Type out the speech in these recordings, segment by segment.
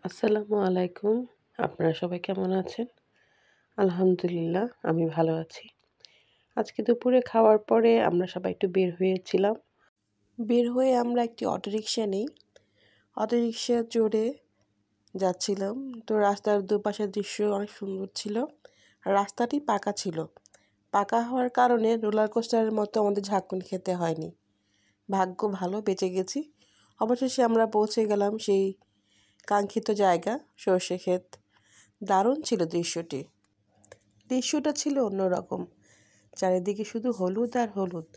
আসসালামু আলাইকুম। আপনারা সবাই কেমন আছেন? আলহামদুলিল্লাহ আমি ভালো আছি। আজকে দুপুরে খাওয়ার পরে আমরা সবাই একটু বের হয়েছিলাম। বের হয়ে আমরা একটি অটোরিকশা নিই। অটোরিকশা চড়ে যাচ্ছিলাম। তো রাস্তার দুপাশের দৃশ্য অনেক সুন্দর ছিল। আর রাস্তাটি পাকা ছিল। পাকা হওয়ার কারণে রোলার কোস্টারের মতো আমাদের ঝাঁকুনি খেতে হয়নি। ভাগ্য ভালো বেঁচে গেছি। অবশেষে আমরা পৌঁছে গেলাম সেই কাঙ্ক্ষিত জায়গা, সর্ষে ক্ষেত। দারুণ ছিল দৃশ্যটি। দৃশ্যটা ছিল অন্যরকম। চারিদিকে শুধু হলুদ আর হলুদ,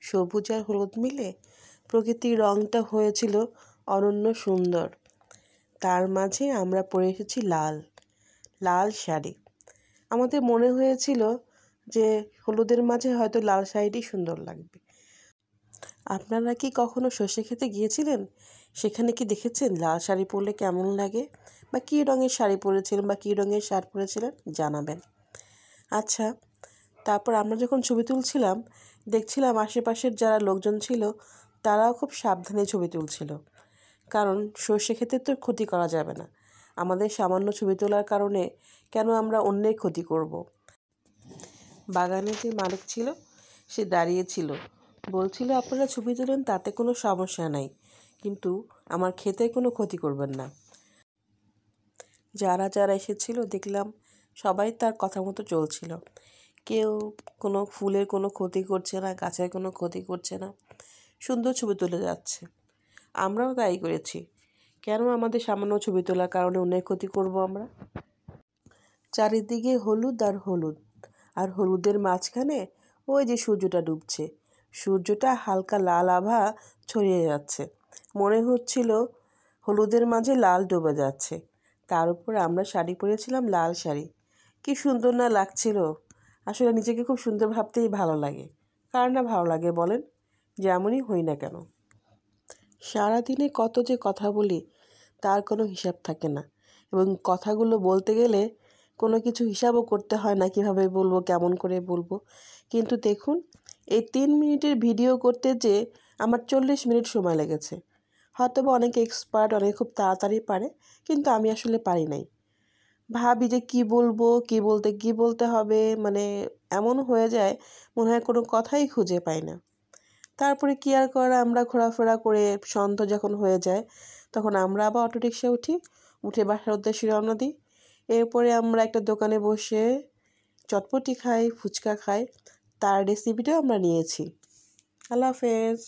সবুজ আর হলুদ মিলে প্রকৃতির রঙটা হয়েছিল অনন্য সুন্দর। তার মাঝে আমরা পরে এসেছি লাল লাল শাড়ি। আমাদের মনে হয়েছিল যে হলুদের মাঝে হয়তো লাল শাড়িটি সুন্দর লাগবে। আপনারা কি কখনো সর্ষে ক্ষেতে গিয়েছিলেন? সেখানে কি দেখেছেন লাল শাড়ি পরলে কেমন লাগে? বা কী রঙের শাড়ি পরেছিলেন বা কী রঙের শার্ট পরেছিলেন জানাবেন। আচ্ছা, তারপর আমরা যখন ছবি তুলছিলাম, দেখছিলাম আশেপাশের যারা লোকজন ছিল তারাও খুব সাবধানে ছবি তুলছিল। কারণ সর্ষে ক্ষেতের তো ক্ষতি করা যাবে না। আমাদের সামান্য ছবি তোলার কারণে কেন আমরা অন্যের ক্ষতি করব? বাগানের যে মালিক ছিল সে দাঁড়িয়েছিল, বলছিল আপনারা ছবি তুলেন তাতে কোনো সমস্যা নাই, কিন্তু আমার ক্ষেতের কোনো ক্ষতি করবেন না। যারা যারা এসেছিল দেখলাম সবাই তার কথা মতো চলছিল। কেউ কোনো ফুলের কোনো ক্ষতি করছে না, গাছের কোনো ক্ষতি করছে না, সুন্দর ছবি তুলে যাচ্ছে। আমরাও তাই করেছি। কেন আমাদের সামান্য ছবি তোলার কারণে অন্যের ক্ষতি করব আমরা? চারিদিকে হলুদ আর হলুদ, আর হলুদের মাঝখানে ওই যে সূর্যটা ডুবছে, সূর্যটা হালকা লাল আভা ছড়িয়ে যাচ্ছে। মনে হচ্ছিল হলুদের মাঝে লাল ডুবে যাচ্ছে। তার উপর আমরা শাড়ি পরেছিলাম লাল শাড়ি। কি সুন্দর না লাগছিল। আসলে নিজেকে খুব সুন্দর ভাবতেই ভালো লাগে। কার না ভালো লাগে বলেন? যেমনই হই না কেন। সারাদিনে কত যে কথা বলি তার কোনো হিসাব থাকে না, এবং কথাগুলো বলতে গেলে কোনো কিছু হিসাবও করতে হয় না, কীভাবে বলবো, কেমন করে বলবো। কিন্তু দেখুন, এই 3 মিনিটের ভিডিও করতে যে আমার 40 মিনিট সময় লেগেছে। হয়তোবা অনেকে এক্সপার্ট, অনেকে খুব তাড়াতাড়ি পারে, কিন্তু আমি আসলে পারি নাই। ভাবি যে কী বলতে হবে, মানে এমন হয়ে যায় মনে হয় কোনো কথাই খুঁজে পাই না। তারপরে কি আর করা, আমরা ঘোরাফেরা করে সন্ধ্যা যখন হয়ে যায় তখন আমরা আবার অটোরিকশা উঠি, উঠে বাসার উদ্দেশ্যে রওনা দিই। এরপরে আমরা একটা দোকানে বসে চটপটি খাই, ফুচকা খাই, তার রেসিপিটাও আমরা নিয়েছি। আল্লাহ হাফেজ।